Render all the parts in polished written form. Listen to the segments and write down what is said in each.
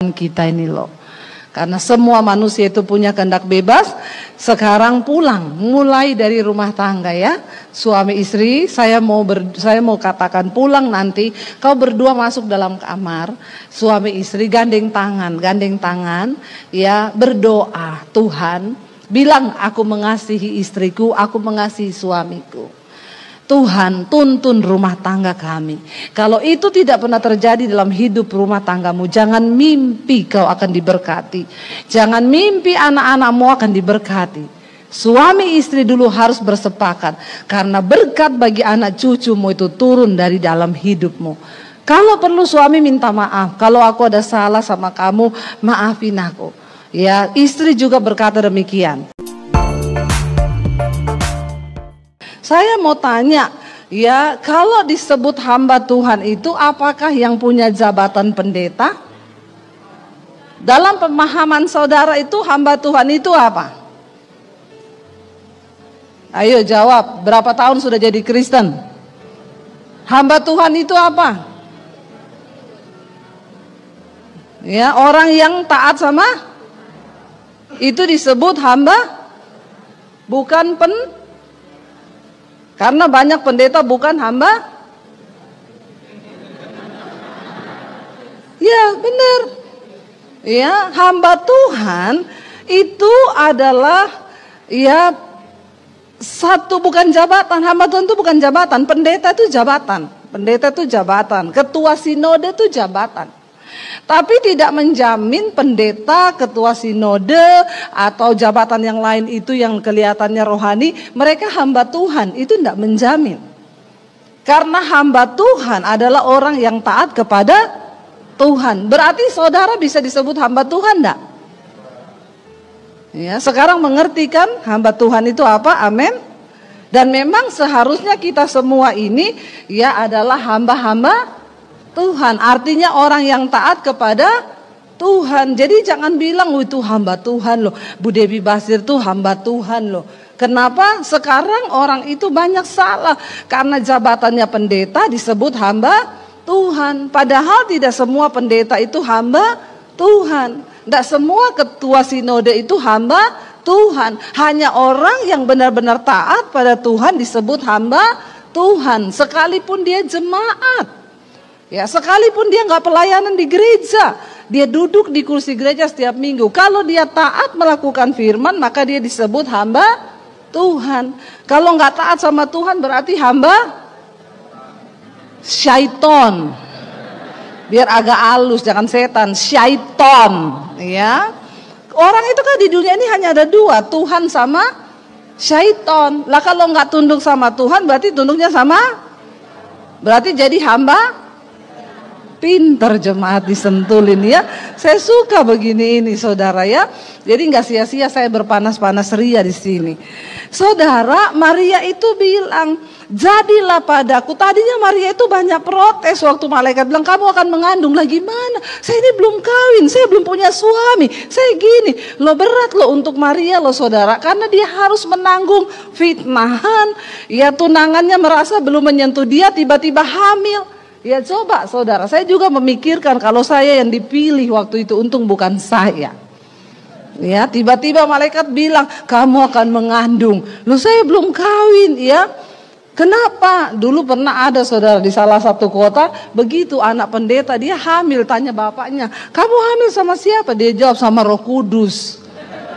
kehidupan kita ini loh. Karena semua manusia itu punya kehendak bebas. Sekarang pulang, mulai dari rumah tangga ya. Suami istri, saya mau katakan pulang nanti. Kau berdua masuk dalam kamar, suami istri gandeng tangan, ya berdoa. Tuhan, bilang aku mengasihi istriku, aku mengasihi suamiku. Tuhan, tuntun rumah tangga kami. Kalau itu tidak pernah terjadi dalam hidup rumah tanggamu, jangan mimpi kau akan diberkati. Jangan mimpi anak-anakmu akan diberkati. Suami istri dulu harus bersepakat, karena berkat bagi anak cucumu itu turun dari dalam hidupmu. Kalau perlu suami minta maaf, kalau aku ada salah sama kamu, maafin aku. Ya, istri juga berkata demikian. Saya mau tanya, ya kalau disebut hamba Tuhan itu apakah yang punya jabatan pendeta? Dalam pemahaman saudara itu hamba Tuhan itu apa? Ayo jawab, berapa tahun sudah jadi Kristen? Hamba Tuhan itu apa? Ya, orang yang taat sama itu disebut hamba, bukan karena banyak pendeta bukan hamba. Ya benar. Ya, hamba Tuhan itu adalah ya satu, bukan jabatan. Hamba Tuhan itu bukan jabatan. Pendeta itu jabatan. Pendeta itu jabatan. Ketua sinode itu jabatan. Tapi tidak menjamin pendeta, ketua sinode, atau jabatan yang lain itu yang kelihatannya rohani, mereka hamba Tuhan, itu tidak menjamin. Karena hamba Tuhan adalah orang yang taat kepada Tuhan. Berarti saudara bisa disebut hamba Tuhan enggak? Ya, sekarang mengerti kan hamba Tuhan itu apa? Amin. Dan memang seharusnya kita semua ini ya adalah hamba-hamba Tuhan, artinya orang yang taat kepada Tuhan. Jadi jangan bilang itu hamba Tuhan loh, Bu Dewi Basir tuh hamba Tuhan loh. Kenapa? Sekarang orang itu banyak salah karena jabatannya pendeta disebut hamba Tuhan. Padahal tidak semua pendeta itu hamba Tuhan. Tidak semua ketua sinode itu hamba Tuhan. Hanya orang yang benar-benar taat pada Tuhan disebut hamba Tuhan, sekalipun dia jemaat. Ya, sekalipun dia nggak pelayanan di gereja, dia duduk di kursi gereja setiap minggu. Kalau dia taat melakukan firman, maka dia disebut hamba Tuhan. Kalau nggak taat sama Tuhan berarti hamba syaiton. Biar agak halus, jangan setan, syaiton. Ya, orang itu kan di dunia ini hanya ada dua, Tuhan sama syaiton. Lah kalau nggak tunduk sama Tuhan berarti tunduknya berarti jadi hamba. Pinter jemaat disentulin ya. Saya suka begini ini saudara ya. Jadi nggak sia-sia saya berpanas-panas ria di sini. Saudara, Maria itu bilang, jadilah padaku. Tadinya Maria itu banyak protes waktu malaikat bilang kamu akan mengandung. Lah gimana? Saya ini belum kawin, saya belum punya suami. Saya gini. Lo berat lo untuk Maria lo saudara, karena dia harus menanggung fitnahan. Ya, tunangannya merasa belum menyentuh dia, tiba-tiba hamil. Ya coba saudara, saya juga memikirkan kalau saya yang dipilih waktu itu, untung bukan saya. Ya, tiba-tiba malaikat bilang kamu akan mengandung. Loh, saya belum kawin ya. Kenapa? Dulu pernah ada saudara di salah satu kota, begitu anak pendeta dia hamil, tanya bapaknya, kamu hamil sama siapa? Dia jawab sama Roh Kudus.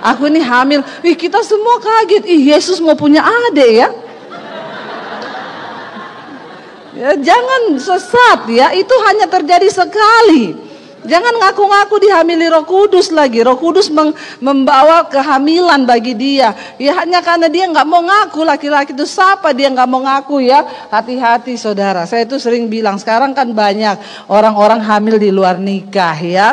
Aku ini hamil. Ih, kita semua kaget. Ih, Yesus mau punya adik ya. Ya, jangan sesat ya, itu hanya terjadi sekali. Jangan ngaku-ngaku dihamili Roh Kudus lagi. Roh Kudus membawa kehamilan bagi dia. Ya hanya karena dia nggak mau ngaku, laki-laki itu siapa dia nggak mau ngaku ya. Hati-hati saudara. Saya itu sering bilang sekarang kan banyak orang-orang hamil di luar nikah ya.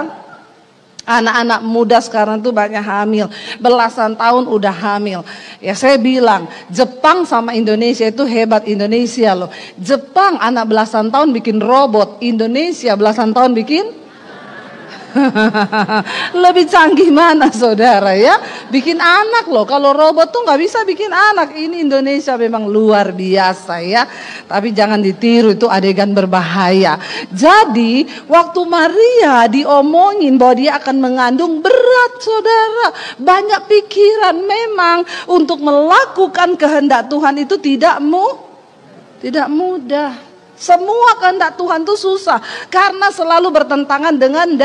Anak-anak muda sekarang tuh banyak hamil, belasan tahun udah hamil. Ya saya bilang, Jepang sama Indonesia itu hebat. Indonesia loh. Jepang anak belasan tahun bikin robot, Indonesia belasan tahun bikin lebih canggih mana saudara ya? bikin anak loh. Kalau robot tuh nggak bisa bikin anak. Ini Indonesia memang luar biasa ya. Tapi jangan ditiru, itu adegan berbahaya. Jadi waktu Maria diomongin bahwa dia akan mengandung, berat saudara. Banyak pikiran memang untuk melakukan kehendak Tuhan itu tidak mudah. Semua kehendak Tuhan itu susah karena selalu bertentangan dengan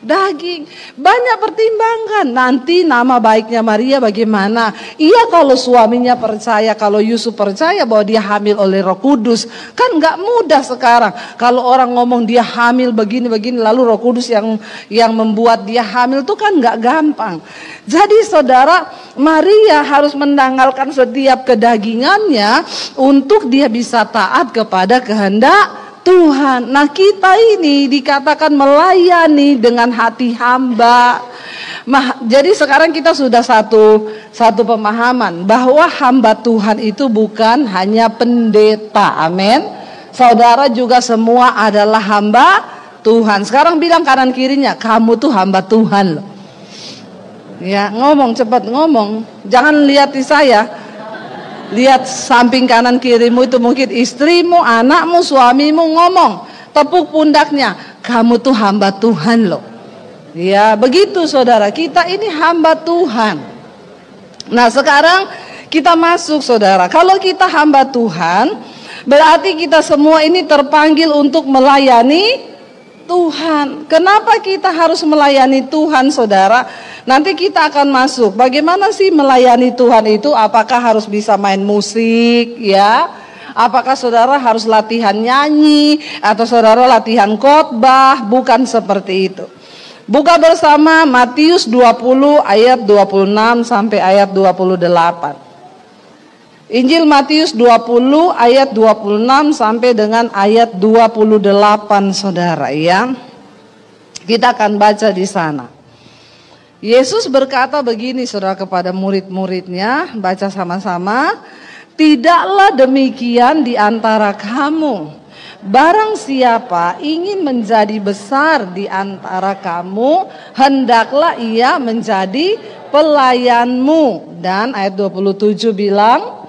daging. Banyak pertimbangan. Nanti nama baiknya Maria bagaimana? Iya, kalau suaminya percaya, kalau Yusuf percaya bahwa dia hamil oleh Roh Kudus, kan nggak mudah sekarang. Kalau orang ngomong dia hamil begini-begini, lalu Roh Kudus yang membuat dia hamil itu kan nggak gampang. Jadi saudara, Maria harus menanggalkan setiap kedagingannya untuk dia bisa taat kepada kehendak Tuhan. Nah, kita ini dikatakan melayani dengan hati hamba. Jadi sekarang kita sudah satu pemahaman bahwa hamba Tuhan itu bukan hanya pendeta. Amin. Saudara juga semua adalah hamba Tuhan. Sekarang bilang kanan kirinya, kamu tuh hamba Tuhan loh. Ya, ngomong cepat ngomong. Jangan lihat di saya. Lihat samping kanan kirimu, itu mungkin istrimu, anakmu, suamimu, ngomong. Tepuk pundaknya, kamu tuh hamba Tuhan loh. Ya begitu saudara, kita ini hamba Tuhan. Nah sekarang kita masuk saudara. Kalau kita hamba Tuhan, berarti kita semua ini terpanggil untuk melayani Tuhan. Kenapa kita harus melayani Tuhan saudara? Nanti kita akan masuk. Bagaimana sih melayani Tuhan itu? Apakah harus bisa main musik ya? Apakah saudara harus latihan nyanyi? Atau saudara latihan khotbah? Bukan seperti itu. Buka bersama Matius 20 ayat 26 sampai ayat 28. Injil Matius 20 ayat 26 sampai dengan ayat 28 saudara ya. Kita akan baca di sana. Yesus berkata begini saudara kepada murid-muridnya, baca sama-sama. Tidaklah demikian di antara kamu. Barang siapa ingin menjadi besar di antara kamu, hendaklah ia menjadi pelayanmu. Dan ayat 27 bilang,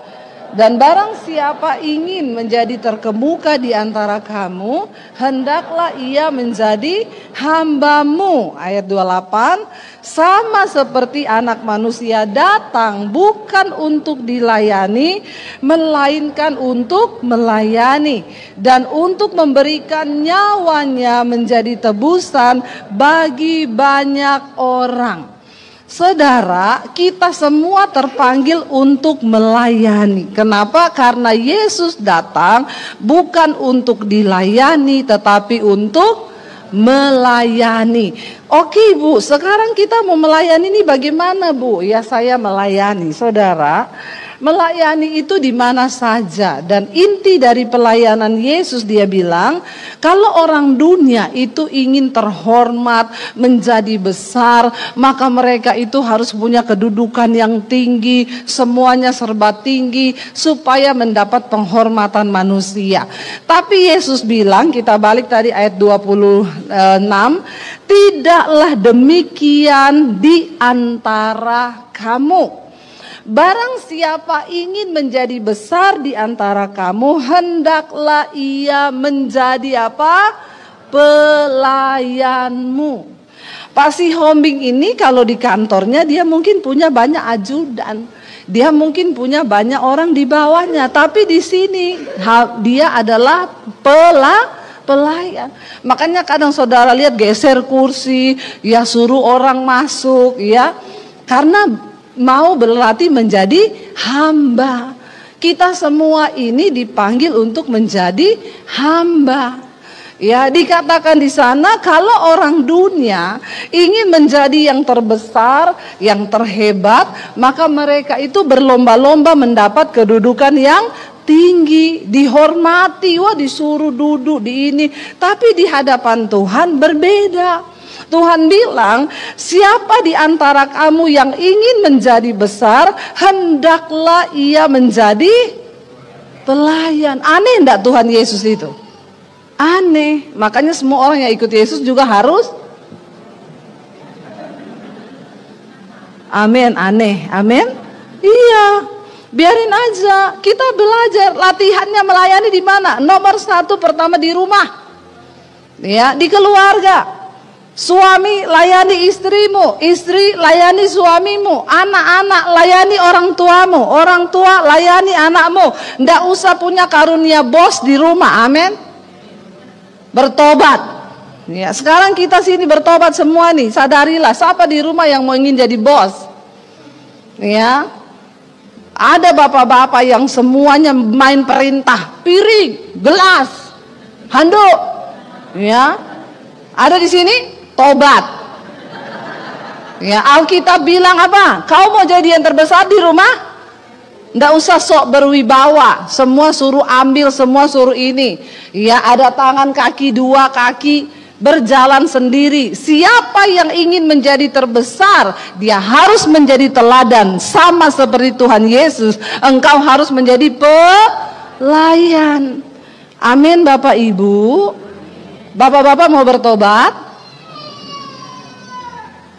dan barang siapa ingin menjadi terkemuka di antara kamu, hendaklah ia menjadi hambamu. Ayat 28, sama seperti anak manusia datang bukan untuk dilayani, melainkan untuk melayani dan untuk memberikan nyawanya menjadi tebusan bagi banyak orang. Saudara, kita semua terpanggil untuk melayani. Kenapa? Karena Yesus datang bukan untuk dilayani, tetapi untuk melayani. Oke Bu, sekarang kita mau melayani ini bagaimana Bu? Ya saya melayani. Saudara, melayani itu di mana saja. Dan inti dari pelayanan Yesus dia bilang, kalau orang dunia itu ingin terhormat, menjadi besar, maka mereka itu harus punya kedudukan yang tinggi, semuanya serba tinggi, supaya mendapat penghormatan manusia. Tapi Yesus bilang, kita balik tadi ayat 26, tidaklah demikian di antara kamu. Barang siapa ingin menjadi besar di antara kamu, hendaklah ia menjadi apa? Pelayanmu. Pak Sihombing ini kalau di kantornya dia mungkin punya banyak ajudan. Dia mungkin punya banyak orang di bawahnya, tapi di sini dia adalah pelayan. Makanya kadang saudara lihat geser kursi, ya suruh orang masuk ya. Karena mau berlatih menjadi hamba. Kita semua ini dipanggil untuk menjadi hamba. Ya, dikatakan di sana kalau orang dunia ingin menjadi yang terbesar, yang terhebat, maka mereka itu berlomba-lomba mendapat kedudukan yang tinggi, dihormati, wah disuruh duduk di ini. Tapi di hadapan Tuhan berbeda. Tuhan bilang, siapa di antara kamu yang ingin menjadi besar, hendaklah ia menjadi pelayan. Aneh enggak Tuhan Yesus itu? Aneh. Makanya semua orang yang ikut Yesus juga harus Amin, aneh, amin. Iya, biarin aja. Kita belajar, latihannya melayani di mana? Nomor 1 pertama di rumah, ya, di keluarga. Suami layani istrimu, istri layani suamimu, anak-anak layani orang tuamu, orang tua layani anakmu. Nggak usah punya karunia bos di rumah, amin. Bertobat. Ya, sekarang kita sini bertobat semua nih. Sadarilah, siapa di rumah yang mau ingin jadi bos? Ya, ada bapak-bapak yang semuanya main perintah, piring, gelas, handuk. Ya, ada di sini. Tobat. Ya, Alkitab bilang apa? Kau mau jadi yang terbesar di rumah? Nggak usah sok berwibawa. Semua suruh ambil, semua suruh ini. Ya, ada tangan kaki, 2 kaki, berjalan sendiri. Siapa yang ingin menjadi terbesar, dia harus menjadi teladan. Sama seperti Tuhan Yesus, engkau harus menjadi pelayan. Amin, Bapak Ibu. Bapak-bapak mau bertobat?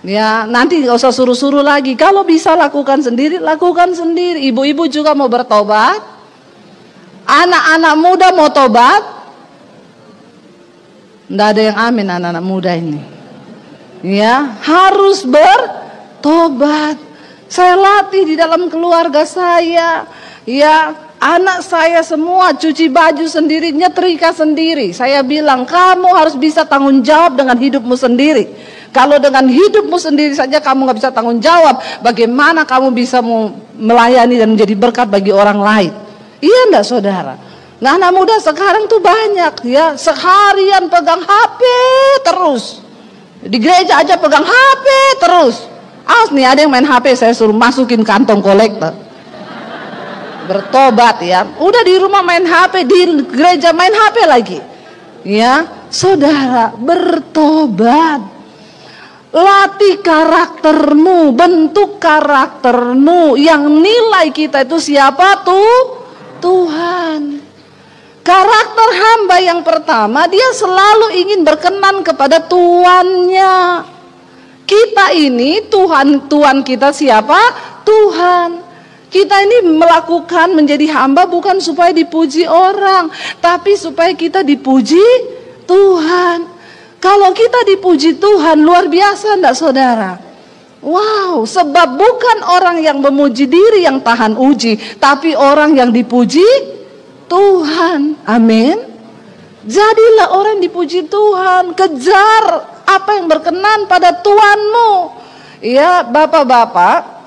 Ya, nanti gak usah suruh-suruh lagi. Kalau bisa lakukan sendiri, lakukan sendiri. Ibu-ibu juga mau bertobat. Anak-anak muda mau tobat. Nggak ada yang amin anak-anak muda ini. Ya, harus bertobat. Saya latih di dalam keluarga saya. Ya, anak saya semua cuci baju sendiri, nyetrika sendiri. Saya bilang, kamu harus bisa tanggung jawab dengan hidupmu sendiri. Kalau dengan hidupmu sendiri saja kamu gak bisa tanggung jawab, bagaimana kamu bisa melayani dan menjadi berkat bagi orang lain? Iya enggak, saudara? Nah, anak muda sekarang tuh banyak, ya, seharian pegang HP terus. Di gereja aja pegang HP terus. Awas nih, ada yang main HP, saya suruh masukin kantong kolektor. Bertobat ya. Udah di rumah main HP, di gereja main HP lagi. Ya, saudara, bertobat. Latih karaktermu, bentuk karaktermu. Yang nilai kita itu siapa tuh? Tuhan. Karakter hamba yang pertama, dia selalu ingin berkenan kepada tuannya. Kita ini, Tuhan kita siapa? Tuhan. Kita ini melakukan menjadi hamba bukan supaya dipuji orang, tapi supaya kita dipuji Tuhan. Kalau kita dipuji Tuhan, luar biasa enggak, saudara? Wow, sebab bukan orang yang memuji diri yang tahan uji, tapi orang yang dipuji Tuhan. Amin. Jadilah orang dipuji Tuhan. Kejar apa yang berkenan pada Tuhanmu. Ya, bapak-bapak,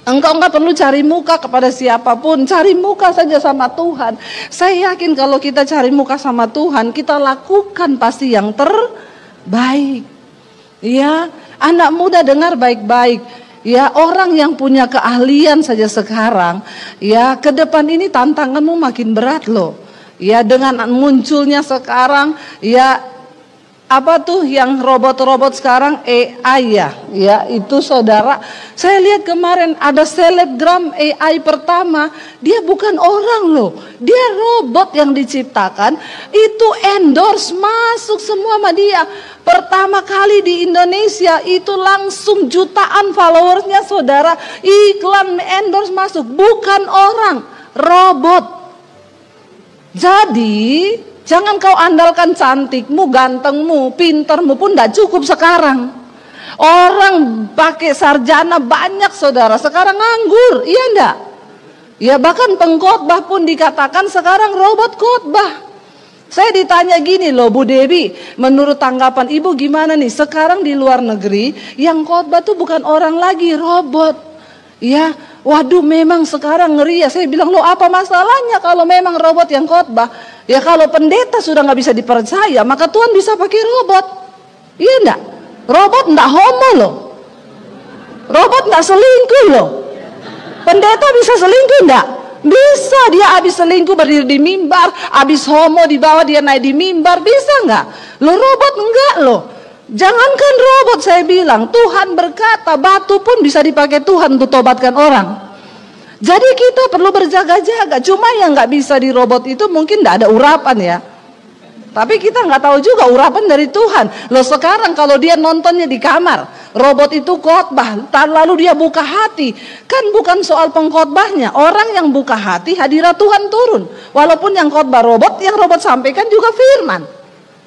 engkau nggak perlu cari muka kepada siapapun, cari muka saja sama Tuhan. Saya yakin kalau kita cari muka sama Tuhan, kita lakukan pasti yang terbaik. Ya, anak muda dengar baik-baik. Ya, orang yang punya keahlian saja sekarang, ya, ke depan ini tantanganmu makin berat loh. Ya, dengan munculnya sekarang, ya, apa tuh yang robot-robot sekarang, AI ya itu saudara. Saya lihat kemarin ada selebgram AI pertama, dia bukan orang loh, dia robot yang diciptakan, itu endorse masuk semua sama dia. Pertama kali di Indonesia itu langsung jutaan followersnya, saudara. Iklan endorse masuk, bukan orang, robot. Jadi jangan kau andalkan cantikmu, gantengmu, pintermu pun tidak cukup sekarang. Orang pakai sarjana banyak, saudara, sekarang nganggur, iya enggak? Ya, bahkan pengkhotbah pun dikatakan sekarang robot khotbah. Saya ditanya gini loh, Bu Dewi, menurut tanggapan Ibu gimana nih? Sekarang di luar negeri yang khotbah tuh bukan orang lagi, robot. Ya, waduh, memang sekarang ngeri ya. Saya bilang, loh, apa masalahnya kalau memang robot yang khotbah? Ya, kalau pendeta sudah nggak bisa dipercaya, maka Tuhan bisa pakai robot. Iya enggak? Robot enggak homo loh. Robot enggak selingkuh loh. Pendeta bisa selingkuh enggak? Bisa, dia habis selingkuh berdiri di mimbar, habis homo dibawa dia naik di mimbar, bisa enggak? Loh, robot enggak loh. Jangankan robot, saya bilang, Tuhan berkata batu pun bisa dipakai Tuhan untuk tobatkan orang. Jadi kita perlu berjaga-jaga. Cuma yang nggak bisa di robot itu mungkin nggak ada urapan ya. Tapi kita nggak tahu juga urapan dari Tuhan. Loh sekarang kalau dia nontonnya di kamar, robot itu khotbah, lalu dia buka hati. Kan bukan soal pengkhotbahnya. Orang yang buka hati, hadirat Tuhan turun. Walaupun yang khotbah robot, yang robot sampaikan juga firman.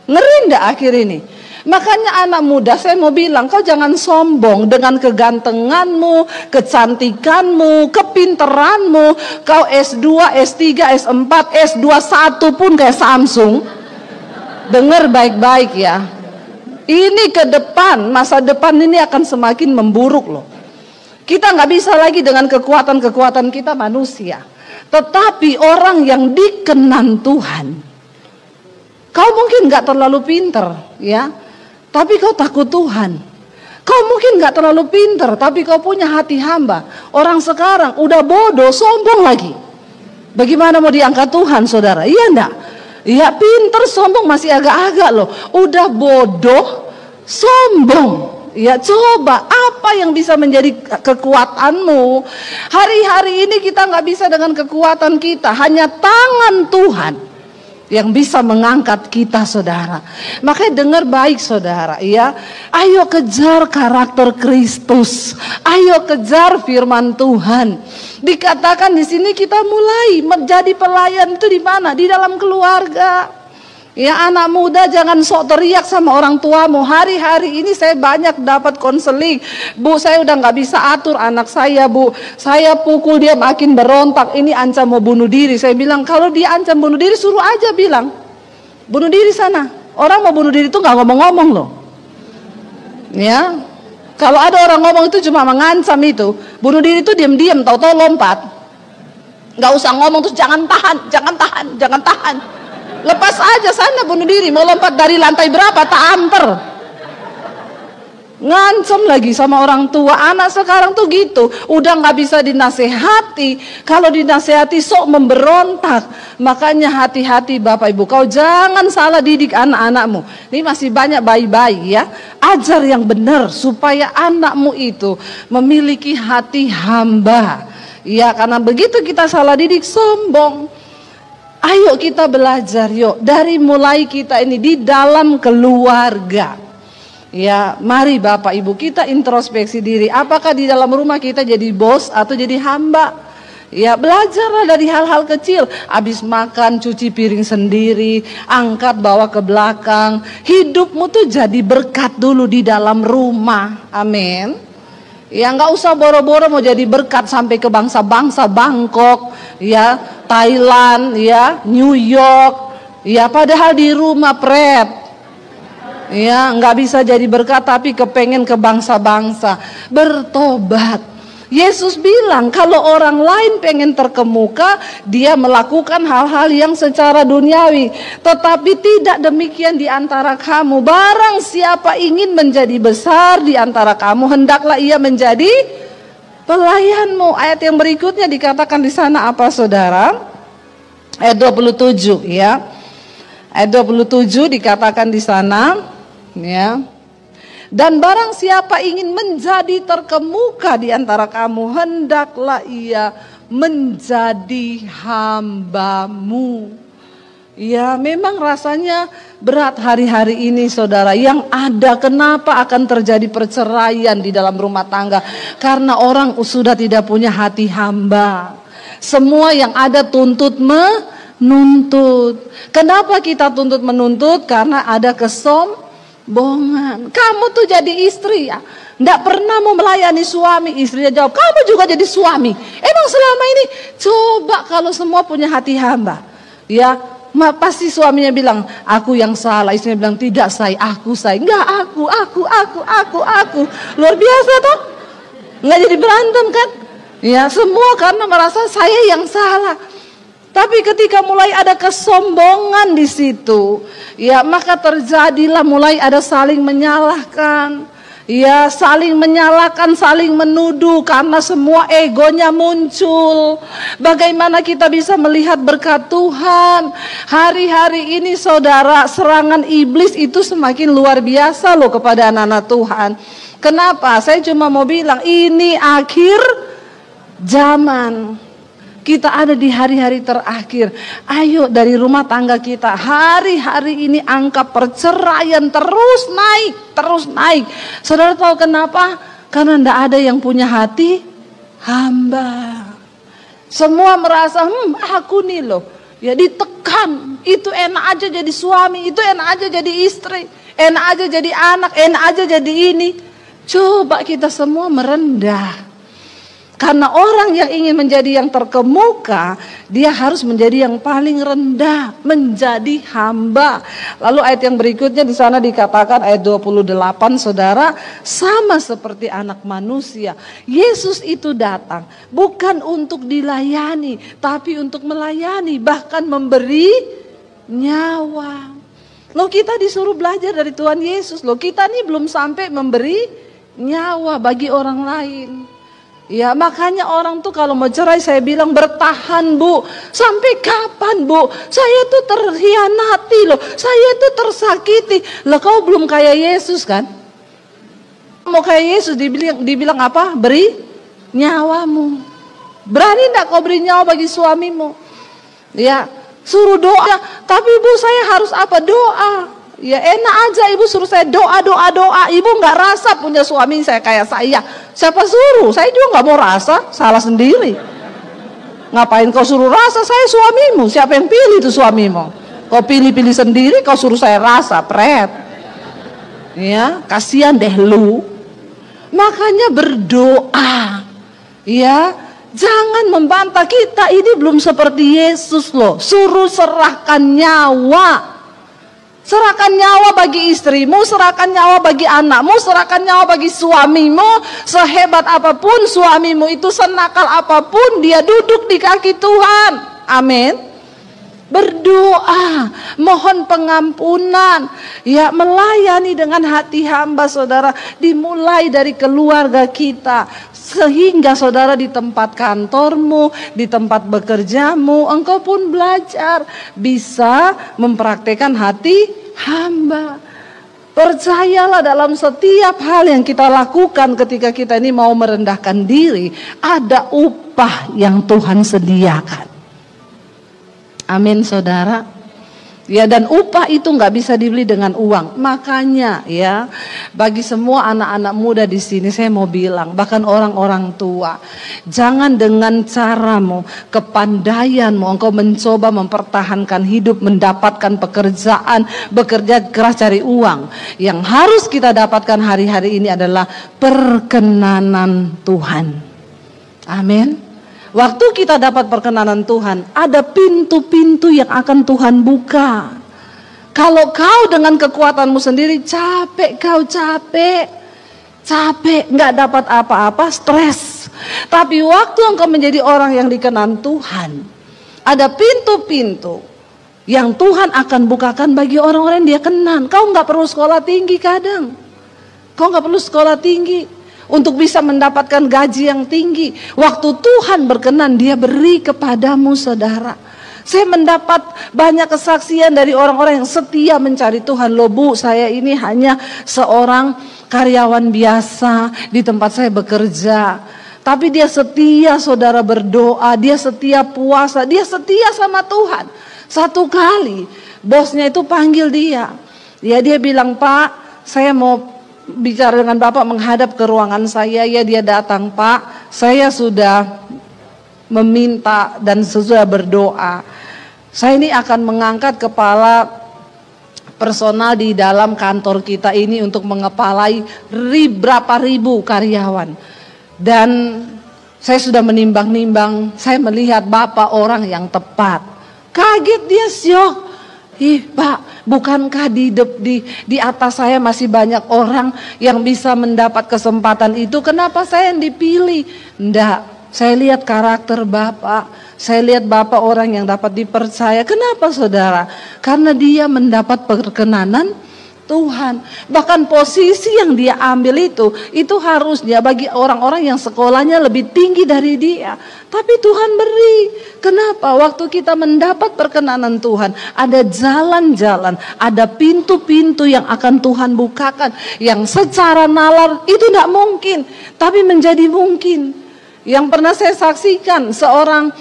Ngeri nggak akhir ini? Makanya anak muda saya mau bilang, kau jangan sombong dengan kegantenganmu, kecantikanmu, kepinteranmu. Kau S2, S3, S4, S21 pun kayak Samsung. Dengar baik-baik ya. Ini ke depan, masa depan ini akan semakin memburuk loh. Kita nggak bisa lagi dengan kekuatan-kekuatan kita manusia. Tetapi orang yang dikenan Tuhan, kau mungkin nggak terlalu pinter ya, tapi kau takut Tuhan. Kau mungkin gak terlalu pinter, tapi kau punya hati hamba. Orang sekarang udah bodoh, sombong lagi. Bagaimana mau diangkat Tuhan, saudara? Iya enggak? Iya, pinter, sombong masih agak-agak loh. Udah bodoh, sombong. Ya coba, apa yang bisa menjadi kekuatanmu? Hari-hari ini kita gak bisa dengan kekuatan kita. Hanya tangan Tuhan yang bisa mengangkat kita, saudara. Makanya dengar baik, saudara, ya. Ayo kejar karakter Kristus. Ayo kejar firman Tuhan. Dikatakan di sini kita mulai menjadi pelayan itu di mana? Di dalam keluarga. Ya, anak muda jangan sok teriak sama orang tuamu. Hari-hari ini saya banyak dapat konseling. Bu, saya udah nggak bisa atur anak saya, Bu. Saya pukul dia makin berontak. Ini ancam mau bunuh diri. Saya bilang kalau dia ancam bunuh diri suruh aja bilang bunuh diri sana. Orang mau bunuh diri itu nggak ngomong-ngomong loh. Ya, kalau ada orang ngomong itu cuma mengancam itu. Bunuh diri itu diam-diam, tahu-tahu lompat. Nggak usah ngomong terus jangan tahan, jangan tahan, jangan tahan. Lepas aja sana bunuh diri. Mau lompat dari lantai berapa tak amper. Ngancem lagi sama orang tua. Anak sekarang tuh gitu. Udah gak bisa dinasehati. Kalau dinasehati sok memberontak. Makanya hati-hati Bapak Ibu. Kau jangan salah didik anak-anakmu. Ini masih banyak bayi-bayi ya. Ajar yang benar supaya anakmu itu memiliki hati hamba. Ya, karena begitu kita salah didik sombong. Ayo kita belajar yuk dari mulai kita ini di dalam keluarga. Ya, mari Bapak Ibu kita introspeksi diri. Apakah di dalam rumah kita jadi bos atau jadi hamba? Ya, belajarlah dari hal-hal kecil. Habis makan cuci piring sendiri, angkat bawa ke belakang. Hidupmu tuh jadi berkat dulu di dalam rumah. Amin. Ya, nggak usah boro-boro mau jadi berkat sampai ke bangsa-bangsa Bangkok, ya, Thailand, ya, New York, ya, padahal di rumah pret, ya, nggak bisa jadi berkat tapi kepengen ke bangsa-bangsa. Bertobat. Yesus bilang kalau orang lain pengen terkemuka, dia melakukan hal-hal yang secara duniawi. Tetapi tidak demikian di antara kamu. Barang siapa ingin menjadi besar di antara kamu, hendaklah ia menjadi pelayanmu. Ayat yang berikutnya dikatakan di sana apa, saudara? Ayat 27 ya. Ayat 27 dikatakan di sana, ya. Dan barang siapa ingin menjadi terkemuka di antara kamu, hendaklah ia menjadi hambamu. Ya, memang rasanya berat hari-hari ini, saudara. Yang ada kenapa akan terjadi perceraian di dalam rumah tangga? Karena orang sudah tidak punya hati hamba. Semua yang ada tuntut menuntut. Kenapa kita tuntut menuntut? Karena ada kesombongan. Kamu tuh jadi istri ya, nggak pernah mau melayani suami. Istrinya jawab, kamu juga jadi suami. Emang selama ini? Coba kalau semua punya hati hamba, ya, pasti suaminya bilang, aku yang salah. Istrinya bilang, tidak say, aku say. Enggak, aku. Luar biasa toh? Nggak jadi berantem kan? Ya, semua karena merasa saya yang salah. Tapi ketika mulai ada kesombongan di situ, ya, maka terjadilah mulai ada saling menyalahkan. Ya, saling menyalahkan, saling menuduh karena semua egonya muncul. Bagaimana kita bisa melihat berkat Tuhan? Hari-hari ini saudara, serangan iblis itu semakin luar biasa loh kepada anak-anak Tuhan. Kenapa? Saya cuma mau bilang ini akhir zaman. Kita ada di hari-hari terakhir. Ayo dari rumah tangga kita, hari-hari ini angka perceraian terus naik. Saudara tahu kenapa? Karena tidak ada yang punya hati hamba. Semua merasa, aku nih loh, ya ditekan. Itu enak aja jadi suami, itu enak aja jadi istri, enak aja jadi anak, enak aja jadi ini. Coba kita semua merendah. Karena orang yang ingin menjadi yang terkemuka, dia harus menjadi yang paling rendah, menjadi hamba. Lalu ayat yang berikutnya di sana dikatakan ayat 28, saudara, sama seperti anak manusia. Yesus itu datang bukan untuk dilayani, tapi untuk melayani, bahkan memberi nyawa. Loh, kita disuruh belajar dari Tuhan Yesus. Loh, kita nih belum sampai memberi nyawa bagi orang lain. Ya, makanya orang tuh kalau mau cerai saya bilang bertahan, Bu. Sampai kapan, Bu? Saya tuh terhianati loh. Saya tuh tersakiti. Lah, kau belum kayak Yesus kan? Mau kayak Yesus dibilang apa? Beri nyawamu. Berani enggak kau beri nyawa bagi suamimu? Ya, suruh doa. Tapi Bu, saya harus apa? Doa. Ya enak aja ibu suruh saya doa. Ibu nggak rasa punya suami saya kayak saya. Siapa suruh? Saya juga nggak mau rasa, salah sendiri. Ngapain kau suruh rasa? Saya suamimu. Siapa yang pilih itu suamimu? Kau pilih-pilih sendiri, kau suruh saya rasa, pret. Ya, kasihan deh lu. Makanya berdoa. Ya, jangan membantah, kita ini belum seperti Yesus loh. Suruh serahkan nyawa. Serahkan nyawa bagi istrimu, serahkan nyawa bagi anakmu, serahkan nyawa bagi suamimu. Sehebat apapun suamimu itu, senakal apapun dia, duduk di kaki Tuhan. Amin. Berdoa, mohon pengampunan, ya, melayani dengan hati hamba, saudara. Dimulai dari keluarga kita, sehingga saudara di tempat kantormu, di tempat bekerjamu, engkau pun belajar bisa mempraktekkan hati hamba. Percayalah, dalam setiap hal yang kita lakukan ketika kita ini mau merendahkan diri, ada upah yang Tuhan sediakan. Amin, saudara. Ya, dan upah itu nggak bisa dibeli dengan uang. Makanya ya, bagi semua anak-anak muda di sini saya mau bilang, bahkan orang-orang tua, jangan dengan caramu, kepandaianmu, engkau mencoba mempertahankan hidup, mendapatkan pekerjaan, bekerja keras cari uang. Yang harus kita dapatkan hari-hari ini adalah perkenanan Tuhan. Amin. Waktu kita dapat perkenanan Tuhan, ada pintu-pintu yang akan Tuhan buka. Kalau kau dengan kekuatanmu sendiri capek, nggak dapat apa-apa, stres. Tapi waktu engkau menjadi orang yang dikenan Tuhan, ada pintu-pintu yang Tuhan akan bukakan bagi orang-orang yang dia kenan. Kau nggak perlu sekolah tinggi kadang. Kau nggak perlu sekolah tinggi untuk bisa mendapatkan gaji yang tinggi. Waktu Tuhan berkenan, dia beri kepadamu, saudara. Saya mendapat banyak kesaksian dari orang-orang yang setia mencari Tuhan. Loh Bu, saya ini hanya seorang karyawan biasa di tempat saya bekerja. Tapi dia setia, saudara, berdoa. Dia setia puasa. Dia setia sama Tuhan. Satu kali bosnya itu panggil dia. Ya, dia bilang, Pak, saya mau bicara dengan Bapak, menghadap ke ruangan saya. Ya, dia datang, Pak, saya sudah meminta dan sudah berdoa. Saya ini akan mengangkat kepala personal di dalam kantor kita ini untuk mengepalai berapa ribu karyawan. Dan saya sudah menimbang-nimbang, saya melihat Bapak orang yang tepat. Kaget dia, syok. Ih Pak, bukankah di atas saya masih banyak orang yang bisa mendapat kesempatan itu? Kenapa saya yang dipilih? Enggak, saya lihat karakter Bapak. Saya lihat Bapak orang yang dapat dipercaya. Kenapa saudara? Karena dia mendapat perkenanan Tuhan. Bahkan posisi yang dia ambil itu harusnya bagi orang-orang yang sekolahnya lebih tinggi dari dia. Tapi Tuhan beri. Kenapa? Waktu kita mendapat perkenanan Tuhan, ada jalan-jalan, ada pintu-pintu yang akan Tuhan bukakan, yang secara nalar itu tidak mungkin, tapi menjadi mungkin. Yang pernah saya saksikan, seorang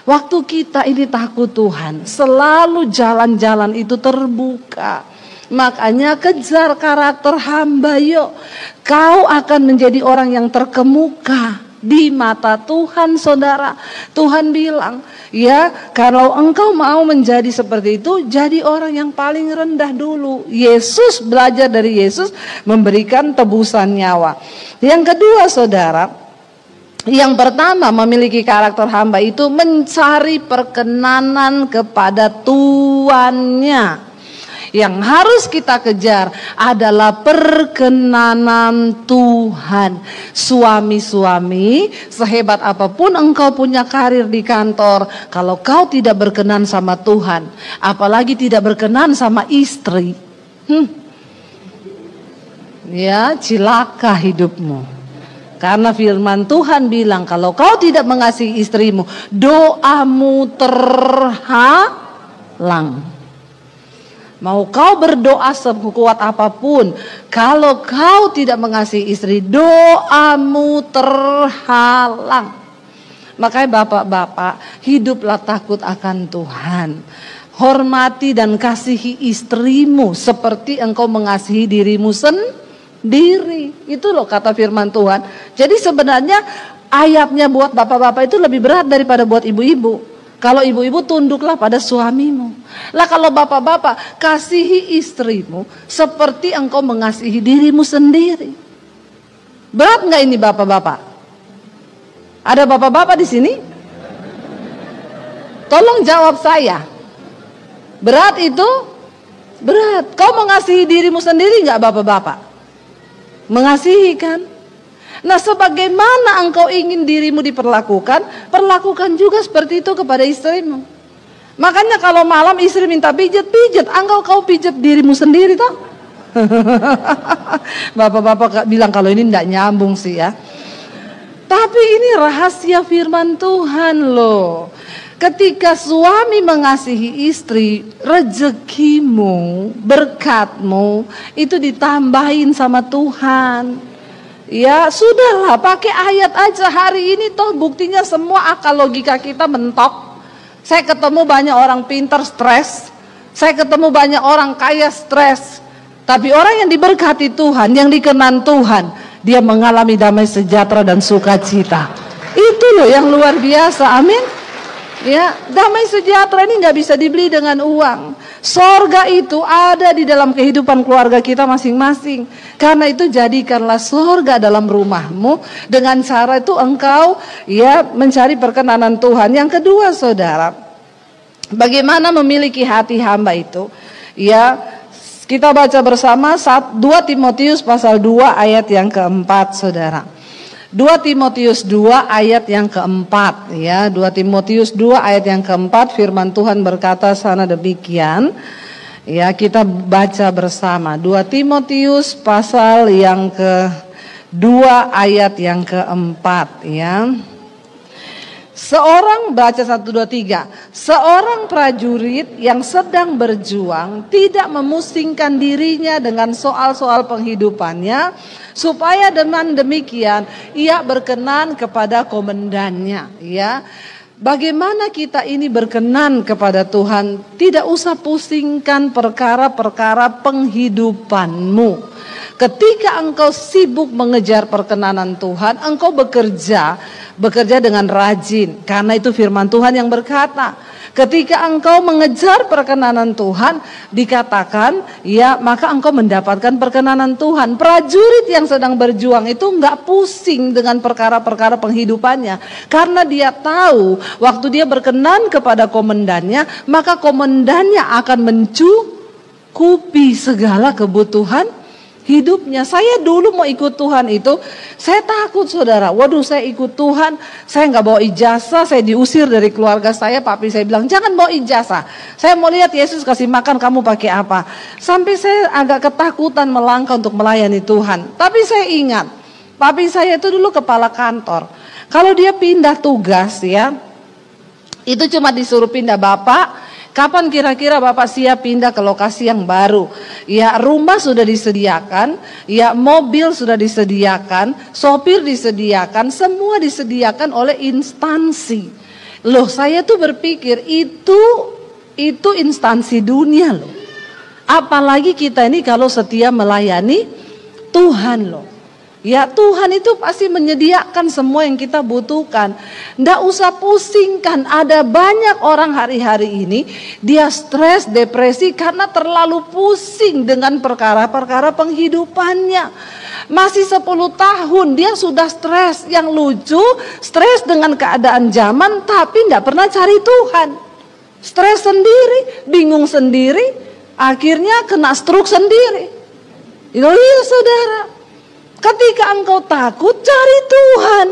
Waktu kita ini takut Tuhan, selalu jalan-jalan itu terbuka. Makanya kejar karakter hamba yuk. Kau akan menjadi orang yang terkemuka di mata Tuhan, saudara. Tuhan bilang, ya kalau engkau mau menjadi seperti itu, jadi orang yang paling rendah dulu. Yesus, belajar dari Yesus memberikan tebusan nyawa. Yang kedua, saudara, yang pertama memiliki karakter hamba itu mencari perkenanan kepada tuannya. Yang harus kita kejar adalah perkenanan Tuhan. Suami-suami, sehebat apapun engkau punya karir di kantor, kalau kau tidak berkenan sama Tuhan, apalagi tidak berkenan sama istri, ya cilaka hidupmu. Karena firman Tuhan bilang kalau kau tidak mengasihi istrimu, doamu terhalang. Mau kau berdoa sekuat apapun, kalau kau tidak mengasihi istri, doamu terhalang. Makanya bapak-bapak, hiduplah takut akan Tuhan. Hormati dan kasihi istrimu seperti engkau mengasihi dirimu sendiri. Itu loh kata firman Tuhan. Jadi sebenarnya ayatnya buat bapak-bapak itu lebih berat daripada buat ibu-ibu. Kalau ibu-ibu tunduklah pada suamimu. Lah kalau bapak-bapak, kasihi istrimu seperti engkau mengasihi dirimu sendiri. Berat nggak ini bapak-bapak? Ada bapak-bapak di sini? Tolong jawab saya. Berat itu? Berat. Kau mengasihi dirimu sendiri nggak bapak-bapak? Mengasihi kan? Nah, sebagaimana engkau ingin dirimu diperlakukan, perlakukan juga seperti itu kepada istrimu. Makanya kalau malam istri minta pijat, engkau pijat dirimu sendiri toh. Bapak-bapak bilang kalau ini tidak nyambung sih ya. Tapi ini rahasia firman Tuhan loh. Ketika suami mengasihi istri, rezekimu, berkatmu itu ditambahin sama Tuhan. Ya sudahlah, pakai ayat aja hari ini toh buktinya semua akal logika kita mentok. Saya ketemu banyak orang pintar stres, saya ketemu banyak orang kaya stres. Tapi orang yang diberkati Tuhan, yang dikenan Tuhan, dia mengalami damai sejahtera dan sukacita. Itu loh yang luar biasa, amin. Ya, damai sejahtera ini nggak bisa dibeli dengan uang. Sorga itu ada di dalam kehidupan keluarga kita masing-masing. Karena itu jadikanlah sorga dalam rumahmu. Dengan cara itu engkau ya mencari perkenanan Tuhan. Yang kedua saudara, bagaimana memiliki hati hamba itu? Ya, kita baca bersama 2 Timotius pasal 2 ayat yang keempat saudara. 2 Timotius 2 ayat yang keempat ya, 2 Timotius 2 ayat yang keempat firman Tuhan berkata sana demikian. Ya, kita baca bersama 2 Timotius pasal yang ke-2 ayat yang keempat ya. Seorang baca 1, 2, 3. Seorang prajurit yang sedang berjuang tidak memusingkan dirinya dengan soal-soal penghidupannya, supaya dengan demikian ia berkenan kepada komandannya. Ya, bagaimana kita ini berkenan kepada Tuhan? Tidak usah pusingkan perkara-perkara penghidupanmu. Ketika engkau sibuk mengejar perkenanan Tuhan, engkau bekerja dengan rajin. Karena itu firman Tuhan yang berkata, ketika engkau mengejar perkenanan Tuhan, dikatakan, ya maka engkau mendapatkan perkenanan Tuhan. Prajurit yang sedang berjuang itu enggak pusing dengan perkara-perkara penghidupannya. Karena dia tahu, waktu dia berkenan kepada komandannya, maka komandannya akan mencukupi segala kebutuhan hidupnya. Saya dulu mau ikut Tuhan itu, saya takut saudara. Waduh, saya ikut Tuhan, saya nggak bawa ijazah, saya diusir dari keluarga saya. Papi saya bilang jangan bawa ijazah. Saya mau lihat Yesus kasih makan, kamu pakai apa? Sampai saya agak ketakutan melangkah untuk melayani Tuhan. Tapi saya ingat, papi saya itu dulu kepala kantor. Kalau dia pindah tugas ya, itu cuma disuruh pindah, Bapak, kapan kira-kira Bapak siap pindah ke lokasi yang baru? Ya, rumah sudah disediakan, ya mobil sudah disediakan, sopir disediakan, semua disediakan oleh instansi. Loh, saya tuh berpikir itu instansi dunia loh. Apalagi kita ini kalau setia melayani Tuhan loh. Ya, Tuhan itu pasti menyediakan semua yang kita butuhkan. Nggak usah pusingkan. Ada banyak orang hari-hari ini dia stres, depresi karena terlalu pusing dengan perkara-perkara penghidupannya. Masih 10 tahun dia sudah stres. Yang lucu, stres dengan keadaan zaman tapi nggak pernah cari Tuhan. Stres sendiri, bingung sendiri, akhirnya kena stroke sendiri. Iya saudara. Ketika engkau takut, cari Tuhan.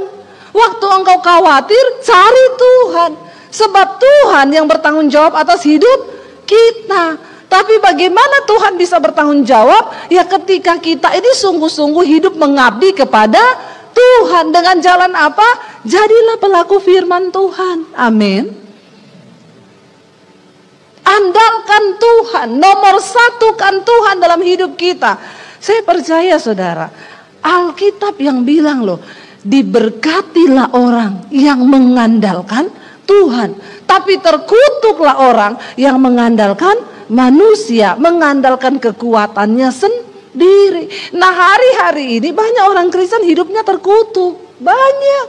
Waktu engkau khawatir, cari Tuhan. Sebab Tuhan yang bertanggung jawab atas hidup kita. Tapi bagaimana Tuhan bisa bertanggung jawab? Ya ketika kita ini sungguh-sungguh hidup mengabdi kepada Tuhan. Dengan jalan apa? Jadilah pelaku firman Tuhan. Amin. Andalkan Tuhan. Nomor 1 kan Tuhan dalam hidup kita. Saya percaya saudara, Alkitab yang bilang loh, diberkatilah orang yang mengandalkan Tuhan. Tapi terkutuklah orang yang mengandalkan manusia, mengandalkan kekuatannya sendiri. Nah hari-hari ini banyak orang Kristen hidupnya terkutuk. Banyak.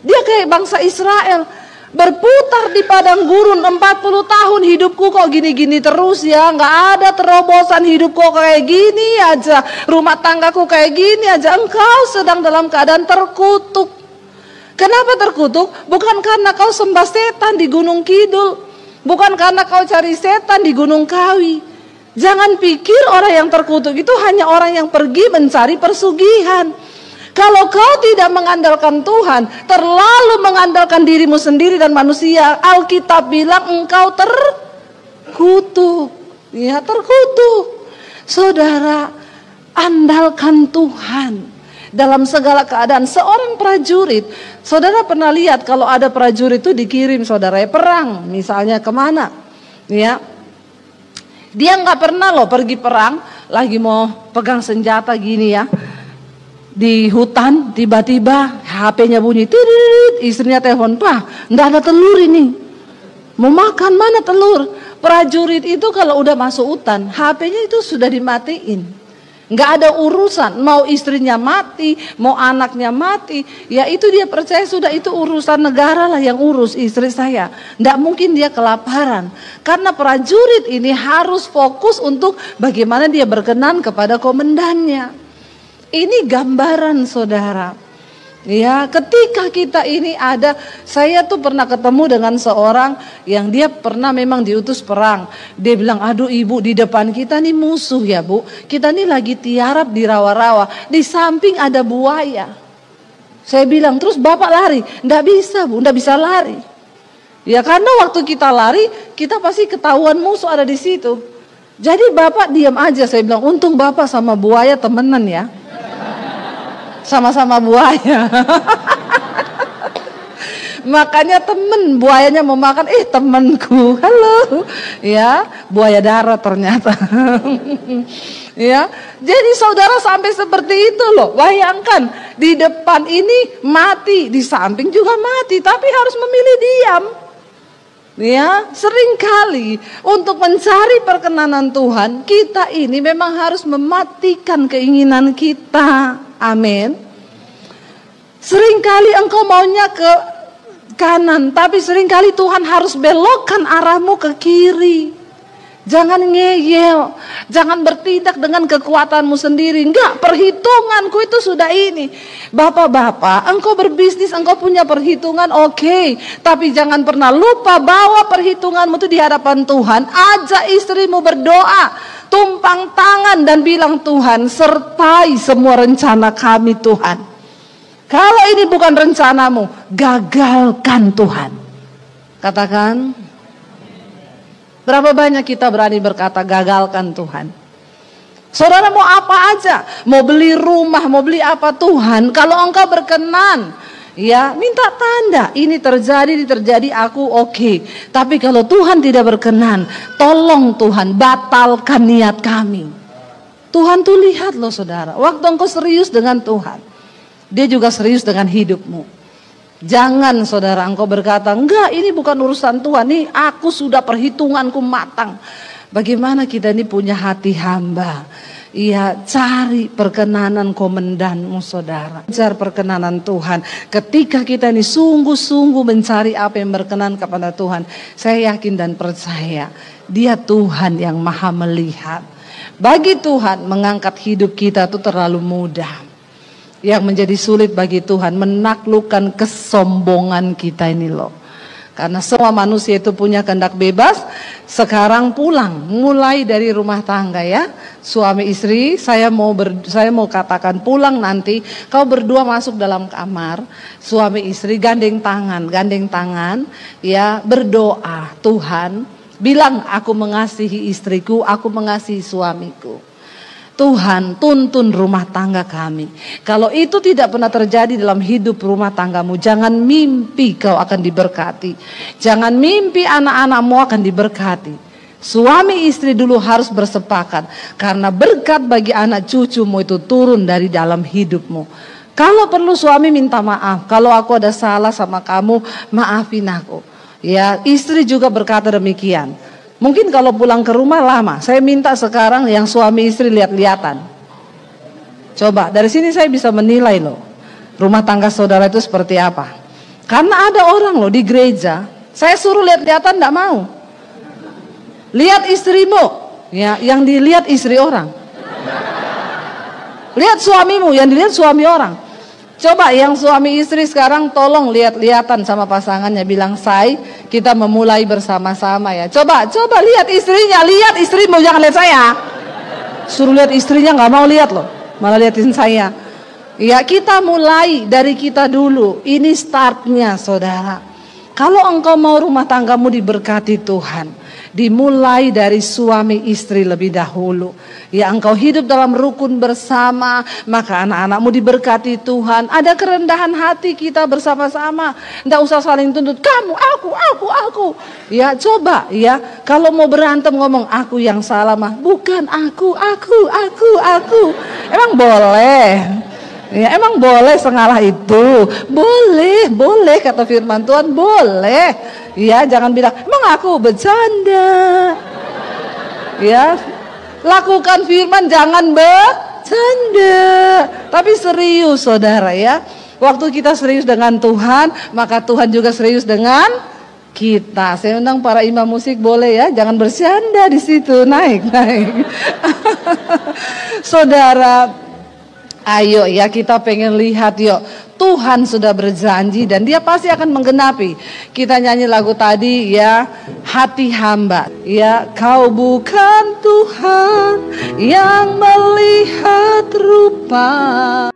Dia kayak bangsa Israel, berputar di padang gurun 40 tahun, hidupku kok gini-gini terus ya, nggak ada terobosan, hidupku kayak gini aja, rumah tanggaku kayak gini aja. Engkau sedang dalam keadaan terkutuk. Kenapa terkutuk? Bukan karena kau sembah setan di Gunung Kidul, bukan karena kau cari setan di Gunung Kawi. Jangan pikir orang yang terkutuk itu hanya orang yang pergi mencari persugihan. Kalau kau tidak mengandalkan Tuhan, terlalu mengandalkan dirimu sendiri dan manusia, Alkitab bilang engkau terkutuk. Ya, terkutuk. Saudara, andalkan Tuhan dalam segala keadaan. Seorang prajurit, saudara pernah lihat kalau ada prajurit itu dikirim saudara perang, misalnya kemana? Ya, dia nggak pernah loh pergi perang, lagi mau pegang senjata gini ya. Di hutan tiba-tiba HP-nya bunyi, tirit, istrinya telepon, "Pak, nggak ada telur ini. Mau makan mana telur?" Prajurit itu kalau udah masuk hutan, HP-nya itu sudah dimatiin. Nggak ada urusan, mau istrinya mati, mau anaknya mati, ya itu dia percaya sudah itu urusan negara lah yang urus istri saya. Nggak mungkin dia kelaparan. Karena prajurit ini harus fokus untuk bagaimana dia berkenan kepada komandannya. Ini gambaran saudara. Ya, ketika kita ini ada, saya tuh pernah ketemu dengan seorang yang dia pernah memang diutus perang. Dia bilang, "Aduh ibu, di depan kita nih musuh ya bu. Kita nih lagi tiarap di rawa-rawa. Di samping ada buaya." Saya bilang, "Terus bapak lari?" "Nggak bisa bu, nggak bisa lari." Ya karena waktu kita lari, kita pasti ketahuan musuh ada di situ. Jadi bapak diam aja. Saya bilang, "Untung bapak sama buaya temenan ya. Sama-sama buaya." Makanya temen buayanya mau makan, temenku, halo, ya buaya darat ternyata. Ya, jadi saudara sampai seperti itu loh. Bayangkan di depan ini mati, di samping juga mati, tapi harus memilih diam. Ya, seringkali untuk mencari perkenanan Tuhan, kita ini memang harus mematikan keinginan kita. Amin. Seringkali engkau maunya ke kanan, tapi seringkali Tuhan harus belokkan arahmu ke kiri. Jangan ngeyel, jangan bertindak dengan kekuatanmu sendiri. Enggak, perhitunganku itu sudah ini. Bapak-bapak, engkau berbisnis, engkau punya perhitungan, oke. Tapi jangan pernah lupa bawa perhitunganmu itu di hadapan Tuhan. Ajak istrimu berdoa, tumpang tangan dan bilang, "Tuhan, sertai semua rencana kami Tuhan. Kalau ini bukan rencanamu, gagalkan Tuhan." Katakan, berapa banyak kita berani berkata gagalkan Tuhan? Saudara mau apa aja, mau beli rumah, mau beli apa, Tuhan, kalau engkau berkenan, ya minta tanda, ini terjadi aku oke. Tapi kalau Tuhan tidak berkenan, tolong Tuhan batalkan niat kami. Tuhan tuh lihat loh saudara, waktu engkau serius dengan Tuhan, Dia juga serius dengan hidupmu. Jangan saudara engkau berkata, enggak, ini bukan urusan Tuhan, nih aku sudah perhitunganku matang. Bagaimana kita ini punya hati hamba? Iya, cari perkenanan komandanmu saudara. Cari perkenanan Tuhan. Ketika kita ini sungguh-sungguh mencari apa yang berkenan kepada Tuhan, saya yakin dan percaya Dia Tuhan yang maha melihat. Bagi Tuhan mengangkat hidup kita itu terlalu mudah. Yang menjadi sulit bagi Tuhan menaklukkan kesombongan kita ini loh. Karena semua manusia itu punya kehendak bebas. Sekarang pulang, mulai dari rumah tangga ya. Suami istri, saya mau katakan pulang nanti. Kau berdua masuk dalam kamar, suami istri gandeng tangan, ya berdoa. Tuhan, bilang aku mengasihi istriku, aku mengasihi suamiku. Tuhan, tuntun rumah tangga kami. Kalau itu tidak pernah terjadi dalam hidup rumah tanggamu, jangan mimpi kau akan diberkati. Jangan mimpi anak-anakmu akan diberkati. Suami istri dulu harus bersepakat, karena berkat bagi anak cucumu itu turun dari dalam hidupmu. Kalau perlu suami minta maaf, kalau aku ada salah sama kamu, maafin aku. Ya, istri juga berkata demikian. Mungkin kalau pulang ke rumah lama, saya minta sekarang yang suami istri lihat-lihatan. Coba, dari sini saya bisa menilai loh, rumah tangga saudara itu seperti apa. Karena ada orang loh di gereja, saya suruh lihat-lihatan enggak mau. Lihat istrimu, ya, yang dilihat istri orang. Lihat suamimu, yang dilihat suami orang. Coba yang suami istri sekarang tolong lihat-lihatan sama pasangannya, bilang, "Say, kita memulai bersama-sama ya." Coba lihat istrinya, lihat istrimu, jangan lihat saya. Suruh lihat istrinya nggak mau lihat loh, malah liatin saya. Ya, kita mulai dari kita dulu. Ini startnya saudara. Kalau engkau mau rumah tanggamu diberkati Tuhan, dimulai dari suami istri lebih dahulu. Ya, engkau hidup dalam rukun bersama, maka anak-anakmu diberkati Tuhan. Ada kerendahan hati kita bersama-sama. Tidak usah saling tuntut, kamu, aku. Ya, coba ya, kalau mau berantem ngomong aku yang salah mah, bukan aku. Emang boleh? Ya, emang boleh sengalah itu? Boleh kata firman Tuhan, boleh. Ya, jangan bilang, emang aku bercanda. Ya, lakukan firman, jangan bercanda. Tapi serius saudara ya. Waktu kita serius dengan Tuhan, maka Tuhan juga serius dengan kita. Saya undang para imam musik boleh ya, jangan bercanda di situ, naik. Saudara, ayo ya, kita pengen lihat yuk. Tuhan sudah berjanji dan Dia pasti akan menggenapi. Kita nyanyi lagu tadi ya, hati hamba. Ya, kau bukan Tuhan yang melihat rupa.